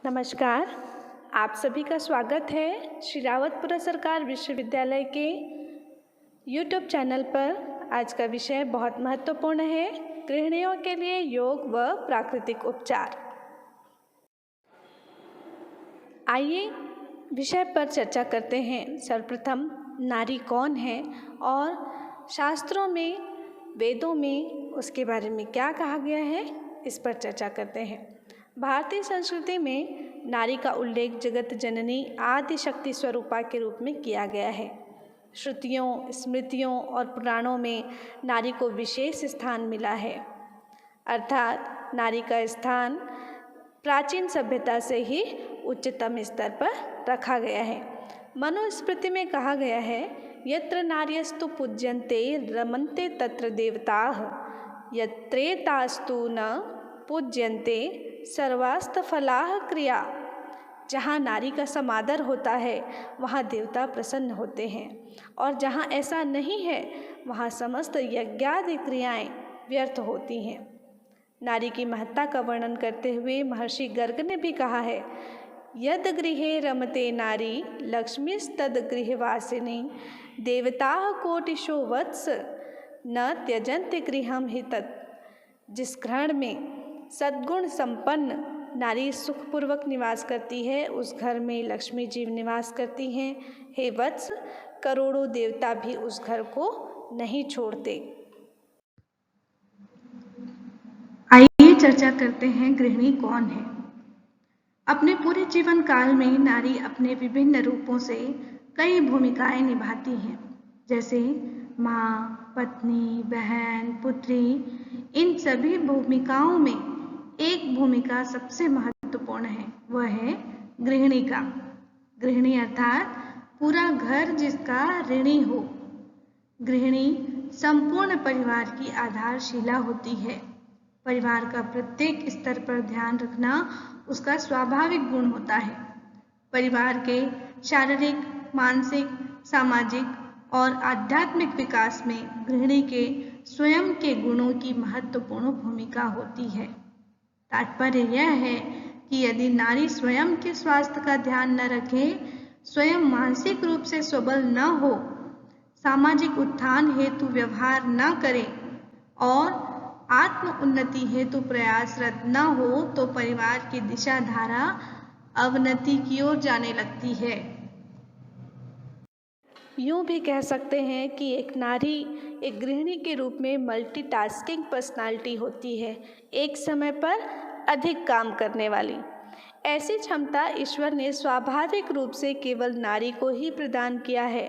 नमस्कार। आप सभी का स्वागत है श्री रावतपुरा सरकार विश्वविद्यालय के YouTube चैनल पर। आज का विषय बहुत महत्वपूर्ण है, गृहिणियों के लिए योग व प्राकृतिक उपचार। आइए विषय पर चर्चा करते हैं। सर्वप्रथम नारी कौन है और शास्त्रों में, वेदों में उसके बारे में क्या कहा गया है, इस पर चर्चा करते हैं। भारतीय संस्कृति में नारी का उल्लेख जगत जननी आदि शक्ति स्वरूपा के रूप में किया गया है। श्रुतियों, स्मृतियों और पुराणों में नारी को विशेष स्थान मिला है, अर्थात नारी का स्थान प्राचीन सभ्यता से ही उच्चतम स्तर पर रखा गया है। मनुस्मृति में कहा गया है, यत्र नार्यस्तु पूज्यन्ते रमन्ते तत्र देवताः, यत्रेतास्तु न पूज्यन्ते सर्वास्तफलाः क्रिया। जहाँ नारी का समादर होता है वहाँ देवता प्रसन्न होते हैं, और जहाँ ऐसा नहीं है वहाँ समस्त यज्ञादि क्रियाएं व्यर्थ होती हैं। नारी की महत्ता का वर्णन करते हुए महर्षि गर्ग ने भी कहा है, यद गृहे रमते नारी लक्ष्मीस्तद गृहवासिनी, देवताः कोटिशो वत्स न त्यजन्ते गृहं हि तत्। जिस घर में सद्गुण संपन्न नारी सुखपूर्वक निवास करती है, उस घर में लक्ष्मी जी निवास करती हैं। हे वत्स, करोड़ों देवता भी उस घर को नहीं छोड़ते। आइए चर्चा करते हैं, गृहिणी कौन है। अपने पूरे जीवन काल में नारी अपने विभिन्न रूपों से कई भूमिकाएं निभाती हैं, जैसे माँ, पत्नी, बहन, पुत्री। इन सभी भूमिकाओं में एक भूमिका सबसे महत्वपूर्ण है, वह है गृहिणी का। गृहिणी अर्थात पूरा घर जिसका ऋणी हो। गृहिणी संपूर्ण परिवार की आधारशिला होती है। परिवार का प्रत्येक स्तर पर ध्यान रखना उसका स्वाभाविक गुण होता है। परिवार के शारीरिक, मानसिक, सामाजिक और आध्यात्मिक विकास में गृहिणी के स्वयं के गुणों की महत्वपूर्ण भूमिका होती है। तात्पर्य यह है कि यदि नारी स्वयं के स्वास्थ्य का ध्यान न रखे, स्वयं मानसिक रूप से सबल न हो, सामाजिक उत्थान हेतु व्यवहार न करे और आत्म उन्नति हेतु प्रयासरत न हो, तो परिवार की दिशा धारा अवनति की ओर जाने लगती है। यूँ भी कह सकते हैं कि एक नारी एक गृहिणी के रूप में मल्टीटास्किंग पर्सनालिटी होती है, एक समय पर अधिक काम करने वाली। ऐसी क्षमता ईश्वर ने स्वाभाविक रूप से केवल नारी को ही प्रदान किया है।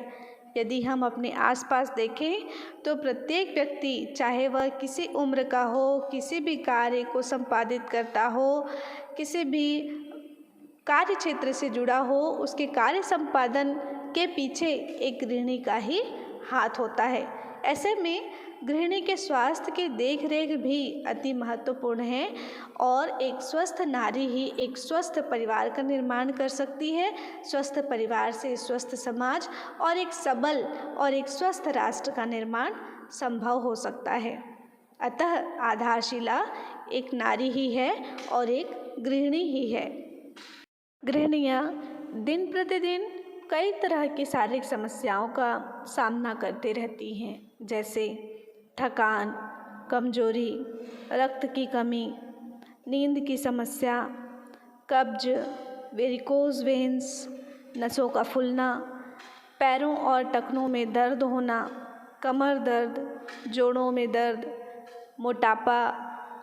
यदि हम अपने आसपास देखें तो प्रत्येक व्यक्ति, चाहे वह किसी उम्र का हो, किसी भी कार्य को संपादित करता हो, किसी भी कार्य क्षेत्र से जुड़ा हो, उसके कार्य संपादन के पीछे एक गृहिणी का ही हाथ होता है। ऐसे में गृहिणी के स्वास्थ्य की देखरेख भी अति महत्वपूर्ण है, और एक स्वस्थ नारी ही एक स्वस्थ परिवार का निर्माण कर सकती है। स्वस्थ परिवार से स्वस्थ समाज और एक सबल और एक स्वस्थ राष्ट्र का निर्माण संभव हो सकता है। अतः आधारशिला एक नारी ही है और एक गृहिणी ही है। गृहिणियाँ दिन प्रतिदिन कई तरह की शारीरिक समस्याओं का सामना करते रहती हैं, जैसे थकान, कमजोरी, रक्त की कमी, नींद की समस्या, कब्ज, वेरिकोज वेन्स, नसों का फूलना, पैरों और टखनों में दर्द होना, कमर दर्द, जोड़ों में दर्द, मोटापा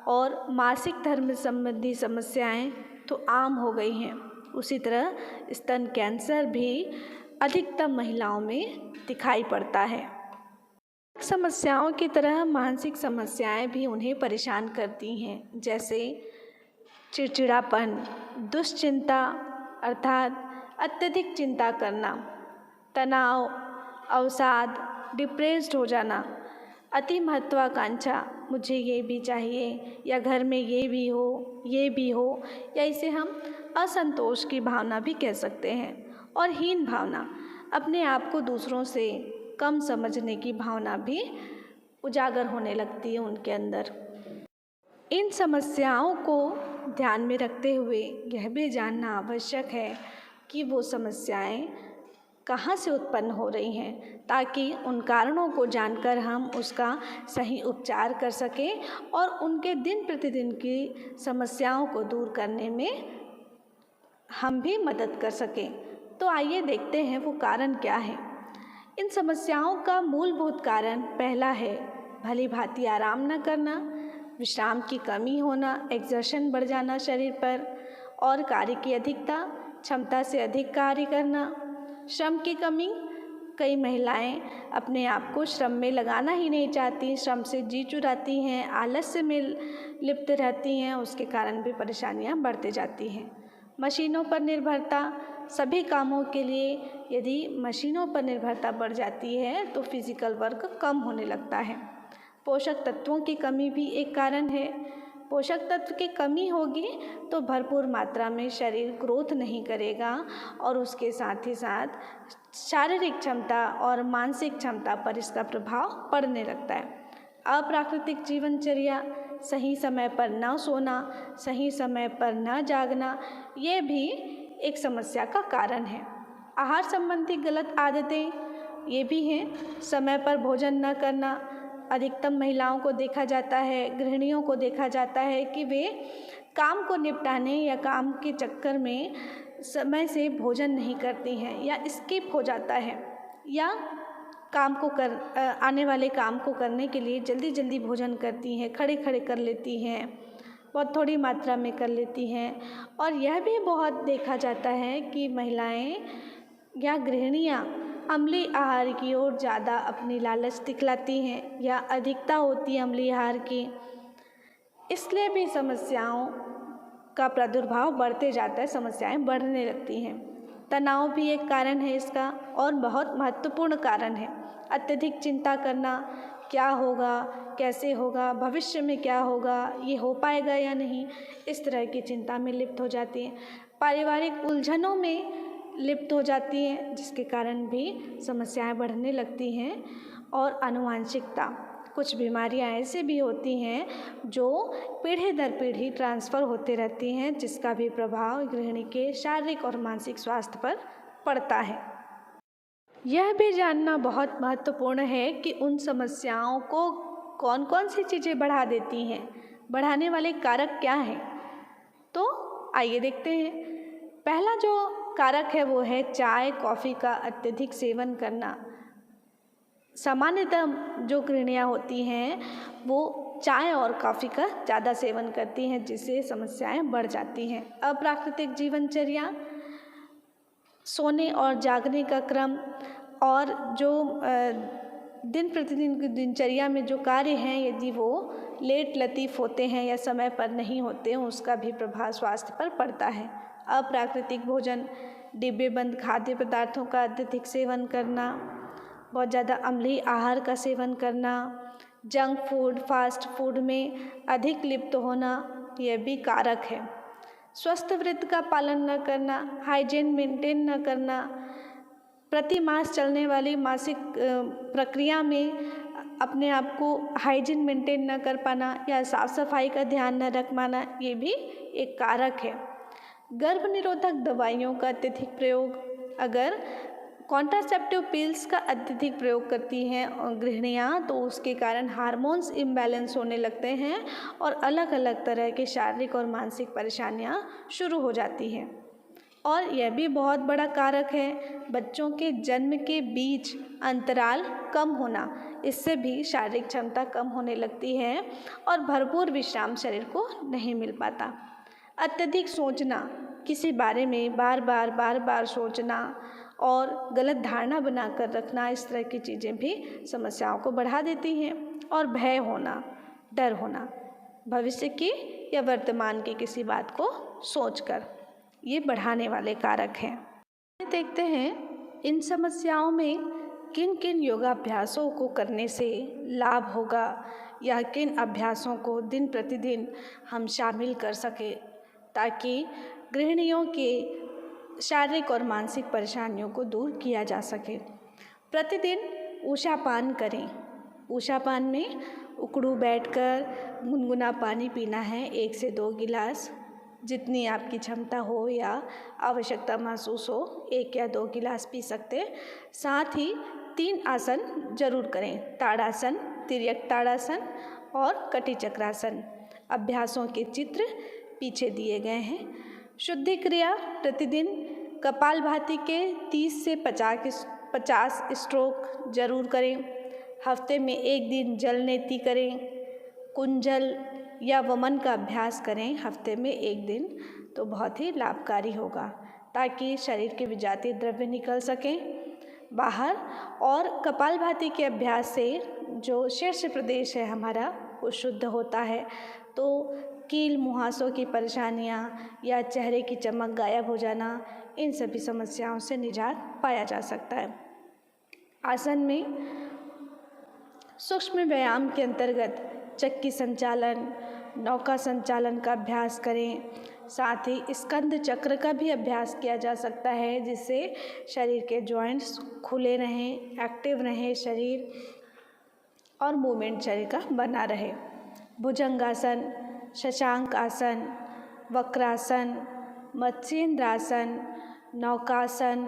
और मासिक धर्म संबंधी समस्याएं तो आम हो गई हैं। उसी तरह स्तन कैंसर भी अधिकतम महिलाओं में दिखाई पड़ता है। समस्याओं की तरह मानसिक समस्याएं भी उन्हें परेशान करती हैं, जैसे चिड़चिड़ापन, दुश्चिंता अर्थात अत्यधिक चिंता करना, तनाव, अवसाद, डिप्रेस्ड हो जाना, अति महत्वाकांक्षा, मुझे ये भी चाहिए, या घर में ये भी हो, या इसे हम असंतोष की भावना भी कह सकते हैं। और हीन भावना, अपने आप को दूसरों से कम समझने की भावना भी उजागर होने लगती है उनके अंदर। इन समस्याओं को ध्यान में रखते हुए यह भी जानना आवश्यक है कि वो समस्याएं कहाँ से उत्पन्न हो रही हैं, ताकि उन कारणों को जानकर हम उसका सही उपचार कर सकें और उनके दिन प्रतिदिन की समस्याओं को दूर करने में हम भी मदद कर सकें। तो आइए देखते हैं वो कारण क्या है। इन समस्याओं का मूलभूत कारण पहला है भली भांति आराम न करना, विश्राम की कमी होना, एक्सर्शन बढ़ जाना शरीर पर, और कार्य की अधिकता, क्षमता से अधिक कार्य करना, श्रम की कमी। कई महिलाएं अपने आप को श्रम में लगाना ही नहीं चाहती, श्रम से जी चुराती हैं, आलस्य में लिप्त रहती हैं, उसके कारण भी परेशानियां बढ़ते जाती हैं। मशीनों पर निर्भरता, सभी कामों के लिए यदि मशीनों पर निर्भरता बढ़ जाती है तो फिजिकल वर्क कम होने लगता है। पोषक तत्वों की कमी भी एक कारण है। पोषक तत्व की कमी होगी तो भरपूर मात्रा में शरीर ग्रोथ नहीं करेगा और उसके साथ ही साथ शारीरिक क्षमता और मानसिक क्षमता पर इसका प्रभाव पड़ने लगता है। अप्राकृतिक जीवनचर्या, सही समय पर न सोना, सही समय पर न जागना, ये भी एक समस्या का कारण है। आहार संबंधी गलत आदतें ये भी हैं। समय पर भोजन न करना, अधिकतम महिलाओं को देखा जाता है, गृहिणियों को देखा जाता है कि वे काम को निपटाने या काम के चक्कर में समय से भोजन नहीं करती हैं या स्किप हो जाता है, या काम को आने वाले काम को करने के लिए जल्दी जल्दी भोजन करती हैं, खड़े खड़े कर लेती हैं, बहुत थोड़ी मात्रा में कर लेती हैं। और यह भी बहुत देखा जाता है कि महिलाएं या गृहिणियां अम्लीय आहार की ओर ज़्यादा अपनी लालच दिखलाती हैं या अधिकता होती है अम्लीय आहार की, इसलिए भी समस्याओं का प्रादुर्भाव बढ़ते जाता है, समस्याएं बढ़ने लगती हैं। तनाव भी एक कारण है इसका और बहुत महत्वपूर्ण कारण है। अत्यधिक चिंता करना, क्या होगा, कैसे होगा, भविष्य में क्या होगा, ये हो पाएगा या नहीं, इस तरह की चिंता में लिप्त हो जाती हैं। पारिवारिक उलझनों में लिप्त हो जाती हैं, जिसके कारण भी समस्याएं बढ़ने लगती हैं। और आनुवंशिकता, कुछ बीमारियां ऐसे भी होती हैं जो पीढ़ी दर पीढ़ी ट्रांसफ़र होते रहती हैं, जिसका भी प्रभाव गृहिणी के शारीरिक और मानसिक स्वास्थ्य पर पड़ता है। यह भी जानना बहुत महत्वपूर्ण है कि उन समस्याओं को कौन कौन सी चीज़ें बढ़ा देती हैं, बढ़ाने वाले कारक क्या हैं। तो आइए देखते हैं। पहला जो कारक है वो है चाय कॉफ़ी का अत्यधिक सेवन करना। सामान्यतः जो गृहिणियाँ होती हैं वो चाय और कॉफ़ी का ज़्यादा सेवन करती हैं, जिससे समस्याएं बढ़ जाती हैं। अप्राकृतिक जीवनचर्या, सोने और जागने का क्रम और जो दिन प्रतिदिन की दिनचर्या में जो कार्य हैं, यदि वो लेट लतीफ़ होते हैं या समय पर नहीं होते हैं, उसका भी प्रभाव स्वास्थ्य पर पड़ता है। अप्राकृतिक भोजन, डिब्बेबंद खाद्य पदार्थों का अत्यधिक सेवन करना, बहुत ज़्यादा अम्लीय आहार का सेवन करना, जंक फूड, फास्ट फूड में अधिक लिप्त होना, यह भी कारक है। स्वस्थ व्रत का पालन न करना, हाइजीन मेंटेन न करना, प्रति मास चलने वाली मासिक प्रक्रिया में अपने आप को हाइजीन मेंटेन न कर पाना या साफ सफाई का ध्यान न रख पाना, ये भी एक कारक है। गर्भ निरोधक दवाइयों का अत्यधिक प्रयोग, अगर कॉन्ट्रासेप्टिव पिल्स का अत्यधिक प्रयोग करती हैं गृहिणियाँ तो उसके कारण हार्मोन्स इम्बैलेंस होने लगते हैं और अलग अलग तरह के शारीरिक और मानसिक परेशानियाँ शुरू हो जाती हैं। और यह भी बहुत बड़ा कारक है बच्चों के जन्म के बीच अंतराल कम होना, इससे भी शारीरिक क्षमता कम होने लगती है और भरपूर विश्राम शरीर को नहीं मिल पाता। अत्यधिक सोचना, किसी बारे में बार बार सोचना और गलत धारणा बनाकर रखना, इस तरह की चीज़ें भी समस्याओं को बढ़ा देती हैं। और भय होना, डर होना, भविष्य की या वर्तमान की किसी बात को सोचकर, ये बढ़ाने वाले कारक हैं। देखते हैं इन समस्याओं में किन किन योगाभ्यासों को करने से लाभ होगा या किन अभ्यासों को दिन प्रतिदिन हम शामिल कर सकें, ताकि गृहिणियों के शारीरिक और मानसिक परेशानियों को दूर किया जा सके। प्रतिदिन ऊषापान करें। ऊषापान में उकड़ू बैठकर गुनगुना पानी पीना है 1 से 2 गिलास। जितनी आपकी क्षमता हो या आवश्यकता महसूस हो 1 या 2 गिलास पी सकते हैं। साथ ही 3 आसन जरूर करें, ताड़ासन, तिर्यक ताड़ासन और कटी चक्रासन। अभ्यासों के चित्र पीछे दिए गए हैं। शुद्धि क्रिया प्रतिदिन कपालभाति के 30 से 50 स्ट्रोक जरूर करें। हफ्ते में 1 दिन जल नेति करें। कुंजल या वमन का अभ्यास करें हफ्ते में 1 दिन, तो बहुत ही लाभकारी होगा ताकि शरीर के विजातीय द्रव्य निकल सकें बाहर। और कपालभाति के अभ्यास से जो शीर्ष प्रदेश है हमारा वो शुद्ध होता है, तो कील मुहासों की परेशानियाँ या चेहरे की चमक गायब हो जाना, इन सभी समस्याओं से निजात पाया जा सकता है। आसन में सूक्ष्म व्यायाम के अंतर्गत चक्की संचालन, नौका संचालन का अभ्यास करें। साथ ही स्कंद चक्र का भी अभ्यास किया जा सकता है, जिससे शरीर के जॉइंट्स खुले रहें, एक्टिव रहें शरीर और मूवमेंट शरीर का बना रहे। भुजंगासन, शशांक आसन, वक्रासन, मत्स्येंद्रासन, नौकासन,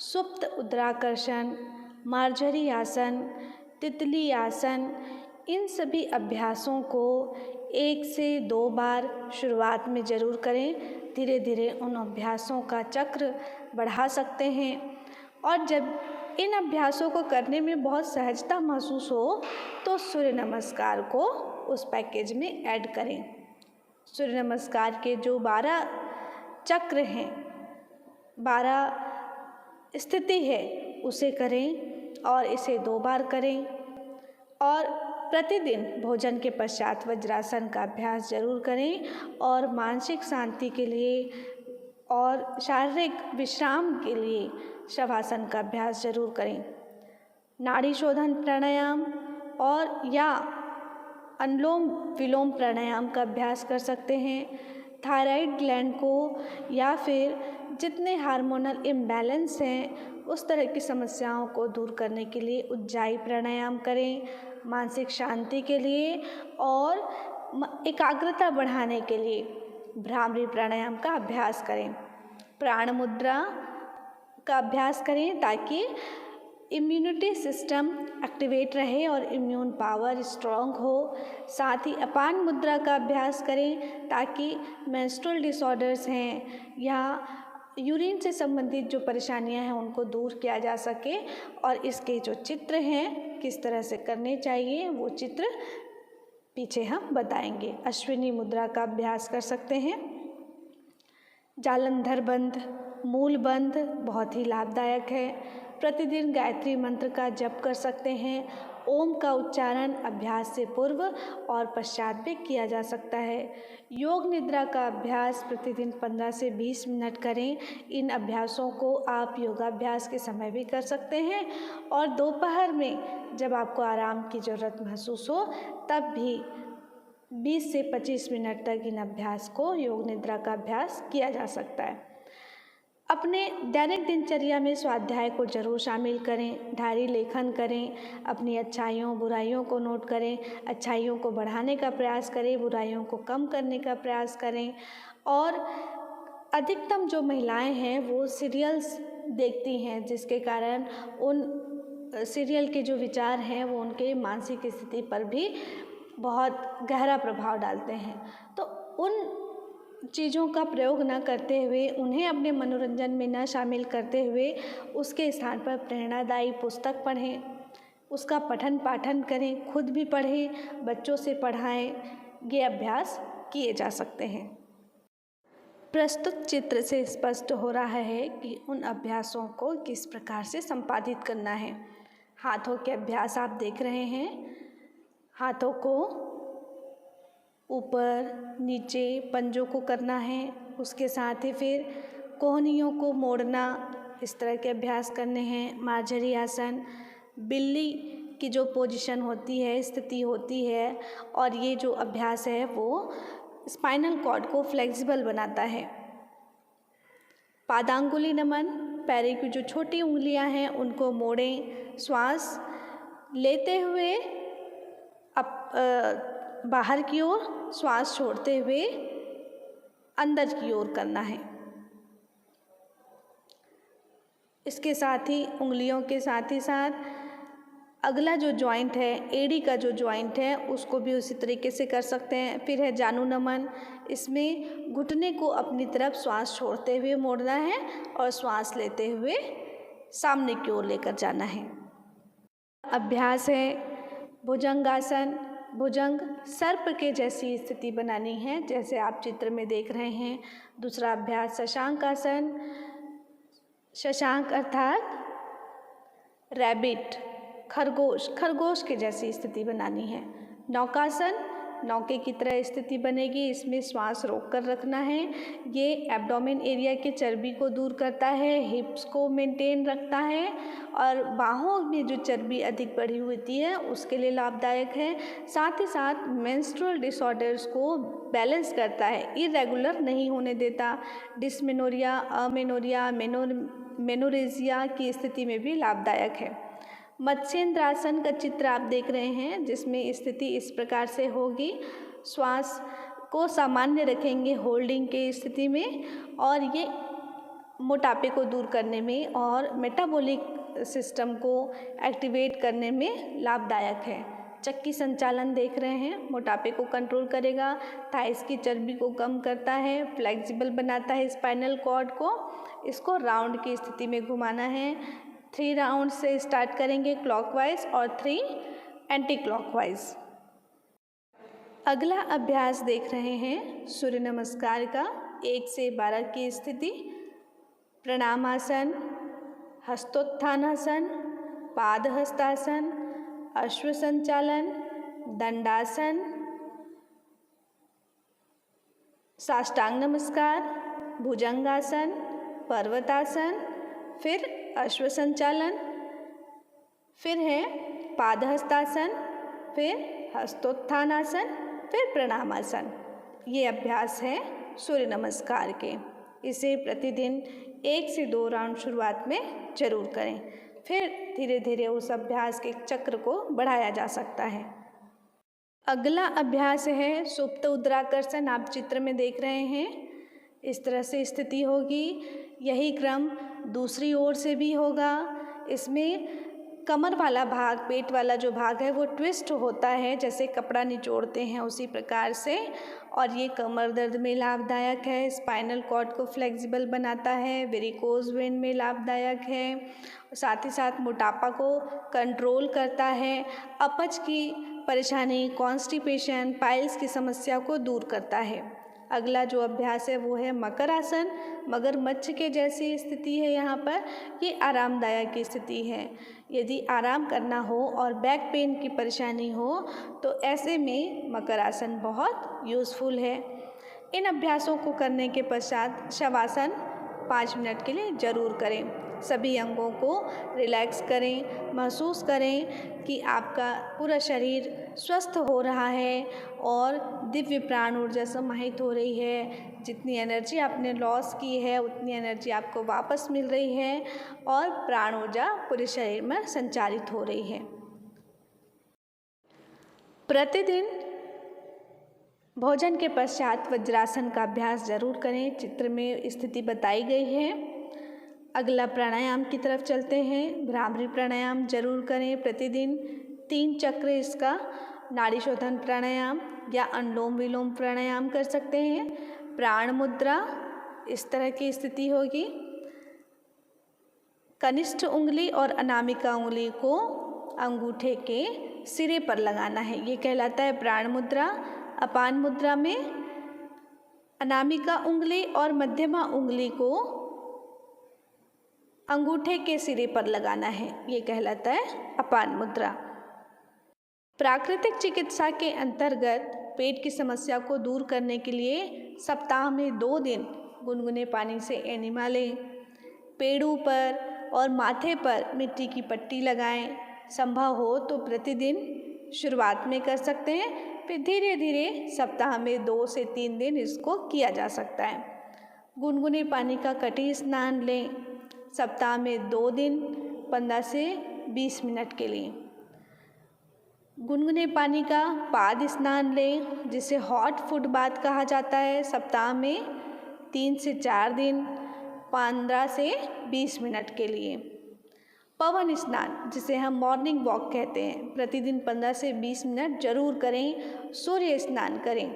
सुप्त उद्राकर्षण, मार्जरी आसन, तितली आसन, इन सभी अभ्यासों को 1 से 2 बार शुरुआत में ज़रूर करें। धीरे धीरे उन अभ्यासों का चक्र बढ़ा सकते हैं। और जब इन अभ्यासों को करने में बहुत सहजता महसूस हो तो सूर्य नमस्कार को उस पैकेज में ऐड करें। सूर्य नमस्कार के जो 12 चक्र हैं, 12 स्थिति है, उसे करें और इसे 2 बार करें। और प्रतिदिन भोजन के पश्चात वज्रासन का अभ्यास जरूर करें। और मानसिक शांति के लिए और शारीरिक विश्राम के लिए शवासन का अभ्यास जरूर करें। नाड़ी शोधन प्राणायाम और या अनुलोम विलोम प्राणायाम का अभ्यास कर सकते हैं। थायराइड ग्लैंड को या फिर जितने हार्मोनल इम्बैलेंस हैं उस तरह की समस्याओं को दूर करने के लिए उज्जाई प्राणायाम करें। मानसिक शांति के लिए और एकाग्रता बढ़ाने के लिए भ्रामरी प्राणायाम का अभ्यास करें। प्राण मुद्रा का अभ्यास करें ताकि इम्यूनिटी सिस्टम एक्टिवेट रहे और इम्यून पावर स्ट्रॉन्ग हो। साथ ही अपान मुद्रा का अभ्यास करें ताकि मेंस्ट्रुअल डिसऑर्डर्स हैं या यूरिन से संबंधित जो परेशानियां हैं उनको दूर किया जा सके। और इसके जो चित्र हैं किस तरह से करने चाहिए वो चित्र पीछे हम बताएंगे। अश्विनी मुद्रा का अभ्यास कर सकते हैं। जालंधर बंध, मूल बंध बहुत ही लाभदायक है। प्रतिदिन गायत्री मंत्र का जप कर सकते हैं। ओम का उच्चारण अभ्यास से पूर्व और पश्चात भी किया जा सकता है। योग निद्रा का अभ्यास प्रतिदिन 15 से 20 मिनट करें। इन अभ्यासों को आप योगाभ्यास के समय भी कर सकते हैं और दोपहर में जब आपको आराम की ज़रूरत महसूस हो तब भी 20 से 25 मिनट तक इन अभ्यास को योग निद्रा का अभ्यास किया जा सकता है। अपने दैनिक दिनचर्या में स्वाध्याय को जरूर शामिल करें। डायरी लेखन करें। अपनी अच्छाइयों बुराइयों को नोट करें। अच्छाइयों को बढ़ाने का प्रयास करें, बुराइयों को कम करने का प्रयास करें। और अधिकतम जो महिलाएं हैं वो सीरियल्स देखती हैं, जिसके कारण उन सीरियल के जो विचार हैं वो उनके मानसिक स्थिति पर भी बहुत गहरा प्रभाव डालते हैं। तो उन चीज़ों का प्रयोग न करते हुए, उन्हें अपने मनोरंजन में न शामिल करते हुए उसके स्थान पर प्रेरणादायी पुस्तक पढ़ें, उसका पठन पाठन करें, खुद भी पढ़ें, बच्चों से पढ़ाएं। ये अभ्यास किए जा सकते हैं। प्रस्तुत चित्र से स्पष्ट हो रहा है कि उन अभ्यासों को किस प्रकार से संपादित करना है। हाथों के अभ्यास आप देख रहे हैं। हाथों को ऊपर नीचे पंजों को करना है, उसके साथ ही फिर कोहनियों को मोड़ना, इस तरह के अभ्यास करने हैं। मार्जरी आसन बिल्ली की जो पोजीशन होती है, स्थिति होती है, और ये जो अभ्यास है वो स्पाइनल कॉर्ड को फ्लेक्सिबल बनाता है। पादांगुली नमन, पैर की जो छोटी उंगलियां हैं उनको मोड़ें। श्वास लेते हुए बाहर की ओर, श्वास छोड़ते हुए अंदर की ओर करना है। इसके साथ ही उंगलियों के साथ ही साथ अगला जो जॉइंट है, एड़ी का जो जॉइंट है, उसको भी उसी तरीके से कर सकते हैं। फिर है जानु नमन। इसमें घुटने को अपनी तरफ श्वास छोड़ते हुए मोड़ना है और श्वास लेते हुए सामने की ओर लेकर जाना है। अभ्यास है भुजंगासन। भुजंग सर्प के जैसी स्थिति बनानी है, जैसे आप चित्र में देख रहे हैं। दूसरा अभ्यास शशांकासन। शशांक अर्थात रैबिट, खरगोश, खरगोश के जैसी स्थिति बनानी है। नौकासन, नौके की तरह स्थिति बनेगी। इसमें श्वास रोक कर रखना है। ये एब्डोमेन एरिया के चर्बी को दूर करता है, हिप्स को मेंटेन रखता है और बाहों में जो चर्बी अधिक बढ़ी होती है उसके लिए लाभदायक है। साथ ही साथ मेंस्ट्रुअल डिसऑर्डर्स को बैलेंस करता है, इरेगुलर नहीं होने देता। डिस्मेनोरिया, अमेनोरिया, मेनोरेजिया की स्थिति में भी लाभदायक है। मत्स्येंद्रासन का चित्र आप देख रहे हैं, जिसमें स्थिति इस प्रकार से होगी। श्वास को सामान्य रखेंगे होल्डिंग के स्थिति में, और ये मोटापे को दूर करने में और मेटाबॉलिक सिस्टम को एक्टिवेट करने में लाभदायक है। चक्की संचालन देख रहे हैं, मोटापे को कंट्रोल करेगा, थाइस की चर्बी को कम करता है, फ्लेक्सिबल बनाता है स्पाइनल कॉर्ड को। इसको राउंड की स्थिति में घुमाना है। 3 राउंड से स्टार्ट करेंगे क्लॉकवाइज और 3 एंटी क्लॉकवाइज। अगला अभ्यास देख रहे हैं सूर्य नमस्कार का 1 से 12 की स्थिति। प्रणामासन, हस्तोत्थानासन, पादहस्तासन, अश्व संचालन, दंडासन, साष्टांग नमस्कार, भुजंगासन, पर्वतासन, फिर अश्व संचालन, फिर है पादहस्तासन, फिर हस्तोत्थानासन, फिर प्रणामासन। ये अभ्यास है सूर्य नमस्कार के। इसे प्रतिदिन 1 से 2 राउंड शुरुआत में जरूर करें, फिर धीरे धीरे उस अभ्यास के चक्र को बढ़ाया जा सकता है। अगला अभ्यास है सुप्त उद्राकर्षण। आप चित्र में देख रहे हैं, इस तरह से स्थिति होगी। यही क्रम दूसरी ओर से भी होगा। इसमें कमर वाला भाग, पेट वाला जो भाग है वो ट्विस्ट होता है, जैसे कपड़ा निचोड़ते हैं उसी प्रकार से, और ये कमर दर्द में लाभदायक है, स्पाइनल कॉर्ड को फ्लेक्सिबल बनाता है, वेरिकोज वेन में लाभदायक है, साथ ही साथ मोटापा को कंट्रोल करता है, अपच की परेशानी, कॉन्स्टिपेशन, पाइल्स की समस्या को दूर करता है। अगला जो अभ्यास है वो है मकर आसन। मगरमच्छ के जैसी स्थिति है यहाँ पर। ये आरामदायक स्थिति है। यदि आराम करना हो और बैक पेन की परेशानी हो तो ऐसे में मकर आसन बहुत यूज़फुल है। इन अभ्यासों को करने के पश्चात शवासन 5 मिनट के लिए ज़रूर करें। सभी अंगों को रिलैक्स करें, महसूस करें कि आपका पूरा शरीर स्वस्थ हो रहा है और दिव्य प्राण ऊर्जा समाहित हो रही है। जितनी एनर्जी आपने लॉस की है उतनी एनर्जी आपको वापस मिल रही है और प्राण ऊर्जा पूरे शरीर में संचारित हो रही है। प्रतिदिन भोजन के पश्चात वज्रासन का अभ्यास जरूर करें। चित्र में स्थिति बताई गई है। अगला प्राणायाम की तरफ चलते हैं। भ्रामरी प्राणायाम जरूर करें। प्रतिदिन 3 चक्र इसका नाड़ी शोधन प्राणायाम या अनुलोम विलोम प्राणायाम कर सकते हैं। प्राण मुद्रा इस तरह की स्थिति होगी। कनिष्ठ उंगली और अनामिका उंगली को अंगूठे के सिरे पर लगाना है, ये कहलाता है प्राण मुद्रा। अपान मुद्रा में अनामिका उंगली और मध्यमा उंगली को अंगूठे के सिरे पर लगाना है, ये कहलाता है अपान मुद्रा। प्राकृतिक चिकित्सा के अंतर्गत पेट की समस्या को दूर करने के लिए सप्ताह में 2 दिन गुनगुने पानी से एनिमा लें। पेड़ों पर और माथे पर मिट्टी की पट्टी लगाएं। संभव हो तो प्रतिदिन शुरुआत में कर सकते हैं, फिर धीरे धीरे सप्ताह में 2 से 3 दिन इसको किया जा सकता है। गुनगुने पानी का कटी स्नान लें सप्ताह में 2 दिन 15 से 20 मिनट के लिए। गुनगुने पानी का पाद स्नान लें, जिसे हॉट फुट बाथ कहा जाता है। सप्ताह में 3 से 4 दिन 15 से 20 मिनट के लिए। पवन स्नान, जिसे हम मॉर्निंग वॉक कहते हैं, प्रतिदिन 15 से 20 मिनट जरूर करें। सूर्य स्नान करें।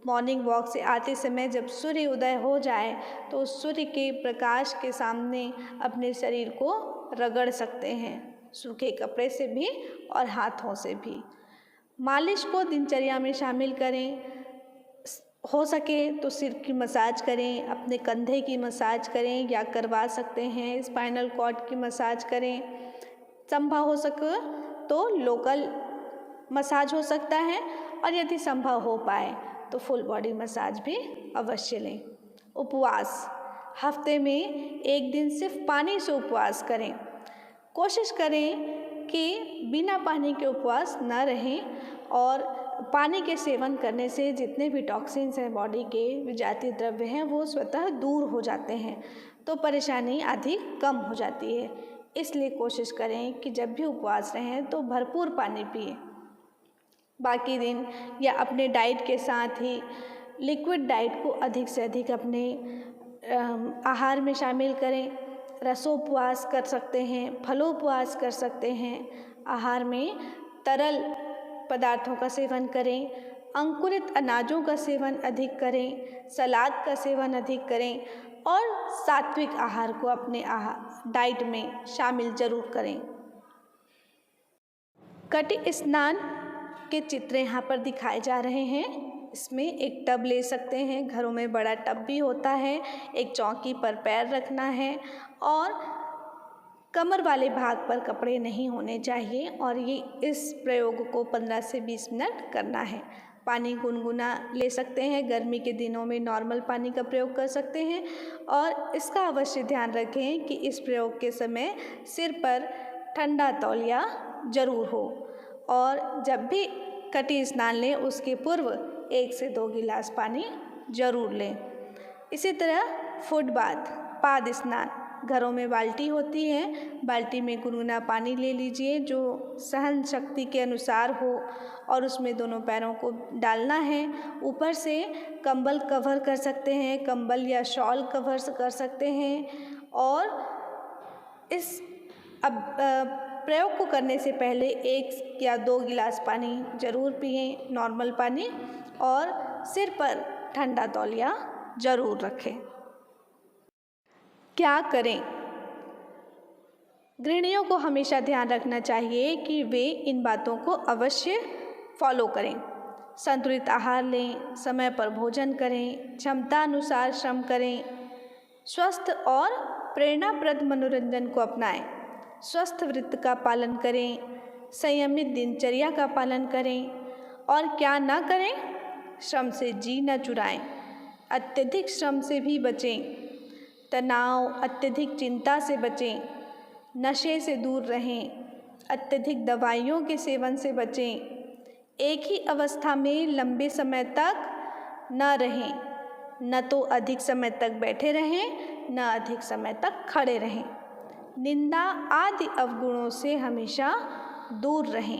मॉर्निंग वॉक से आते समय जब सूर्य उदय हो जाए तो सूर्य के प्रकाश के सामने अपने शरीर को रगड़ सकते हैं, सूखे कपड़े से भी और हाथों से भी। मालिश को दिनचर्या में शामिल करें। हो सके तो सिर की मसाज करें, अपने कंधे की मसाज करें या करवा सकते हैं स्पाइनल कॉर्ड की मसाज करें। संभव हो सके तो लोकल मसाज हो सकता है, और यदि संभव हो पाए तो फुल बॉडी मसाज भी अवश्य लें। उपवास, हफ्ते में 1 दिन सिर्फ पानी से उपवास करें। कोशिश करें कि बिना पानी के उपवास न रहें, और पानी के सेवन करने से जितने भी टॉक्सिन्स हैं बॉडी के, विजातीय द्रव्य हैं, वो स्वतः दूर हो जाते हैं, तो परेशानी आधी कम हो जाती है। इसलिए कोशिश करें कि जब भी उपवास रहें तो भरपूर पानी पिएं। बाकी दिन या अपने डाइट के साथ ही लिक्विड डाइट को अधिक से अधिक अपने आहार में शामिल करें। रसोपवास कर सकते हैं, फलोपवास कर सकते हैं। आहार में तरल पदार्थों का सेवन करें, अंकुरित अनाजों का सेवन अधिक करें, सलाद का सेवन अधिक करें, और सात्विक आहार को अपने डाइट में शामिल जरूर करें। कटी स्नान के चित्र यहाँ पर दिखाए जा रहे हैं। इसमें एक टब ले सकते हैं, घरों में बड़ा टब भी होता है। एक चौकी पर पैर रखना है, और कमर वाले भाग पर कपड़े नहीं होने चाहिए, और ये इस प्रयोग को 15 से 20 मिनट करना है। पानी गुनगुना ले सकते हैं। गर्मी के दिनों में नॉर्मल पानी का प्रयोग कर सकते हैं, और इसका अवश्य ध्यान रखें कि इस प्रयोग के समय सिर पर ठंडा तौलिया जरूर हो, और जब भी कटी स्नान लें उसके पूर्व 1 से 2 गिलास पानी जरूर लें। इसी तरह फुट बाथ, पाद स्नान, घरों में बाल्टी होती है, बाल्टी में गुनगुना पानी ले लीजिए जो सहन शक्ति के अनुसार हो, और उसमें दोनों पैरों को डालना है। ऊपर से कंबल कवर कर सकते हैं, कंबल या शॉल कवर कर सकते हैं। और इस प्रयोग को करने से पहले 1 या 2 गिलास पानी जरूर पिएं, नॉर्मल पानी, और सिर पर ठंडा तौलिया जरूर रखें। क्या करें? गृहिणियों को हमेशा ध्यान रखना चाहिए कि वे इन बातों को अवश्य फॉलो करें। संतुलित आहार लें, समय पर भोजन करें, क्षमता अनुसार श्रम करें, स्वस्थ और प्रेरणाप्रद मनोरंजन को अपनाएं, स्वस्थ वृत्त का पालन करें, संयमित दिनचर्या का पालन करें, और क्या ना करें? श्रम से जी न चुराएं, अत्यधिक श्रम से भी बचें, तनाव, अत्यधिक चिंता से बचें, नशे से दूर रहें, अत्यधिक दवाइयों के सेवन से बचें, एक ही अवस्था में लंबे समय तक न रहें, न तो अधिक समय तक बैठे रहें, न अधिक समय तक खड़े रहें, निंदा आदि अवगुणों से हमेशा दूर रहें।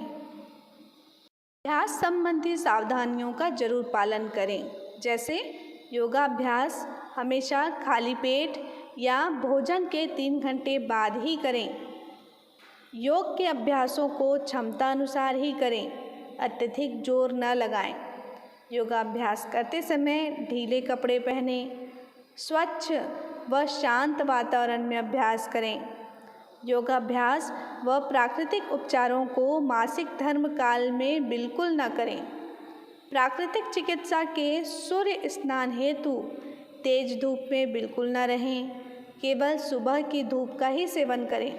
अभ्यास संबंधी सावधानियों का जरूर पालन करें, जैसे योगाभ्यास हमेशा खाली पेट या भोजन के 3 घंटे बाद ही करें। योग के अभ्यासों को क्षमता अनुसार ही करें, अत्यधिक जोर न लगाएं। योगाभ्यास करते समय ढीले कपड़े पहने, स्वच्छ व शांत वातावरण में अभ्यास करें। योगाभ्यास व प्राकृतिक उपचारों को मासिक धर्म काल में बिल्कुल न करें। प्राकृतिक चिकित्सा के सूर्य स्नान हेतु तेज धूप में बिल्कुल न रहें, केवल सुबह की धूप का ही सेवन करें।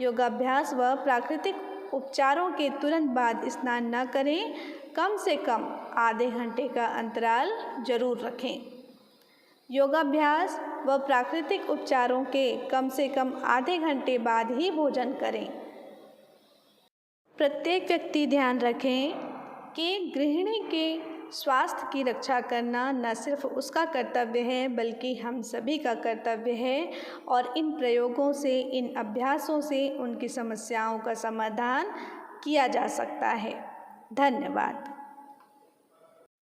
योगाभ्यास व प्राकृतिक उपचारों के तुरंत बाद स्नान न करें, कम से कम आधे घंटे का अंतराल जरूर रखें। योगाभ्यास व प्राकृतिक उपचारों के कम से कम आधे घंटे बाद ही भोजन करें। प्रत्येक व्यक्ति ध्यान रखें कि गृहिणी के स्वास्थ्य की रक्षा करना न सिर्फ उसका कर्तव्य है बल्कि हम सभी का कर्तव्य है, और इन प्रयोगों से, इन अभ्यासों से उनकी समस्याओं का समाधान किया जा सकता है। धन्यवाद।